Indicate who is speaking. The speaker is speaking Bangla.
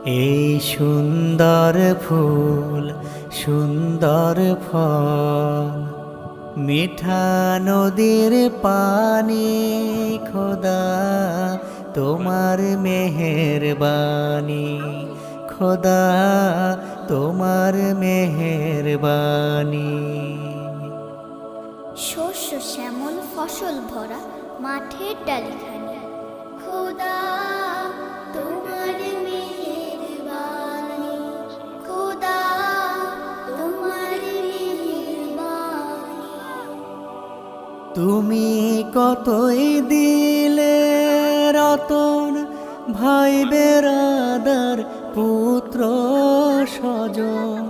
Speaker 1: এই সুন্দর ফুল সুন্দর ফল, মিঠা নদীর পানি, খোদা তোমার মেহেরবানি, খোদা তোমার মেহেরবানি।
Speaker 2: শস্য শ্যামল ফসল ভরা মাঠের ডালিখানি, খোদা তোমার মেহেরবানি, খোদা তোমার মেহেরবানি।
Speaker 1: তুমি কতই দিলে রতন, ভাই বেরাদার পুত্র স্বজন,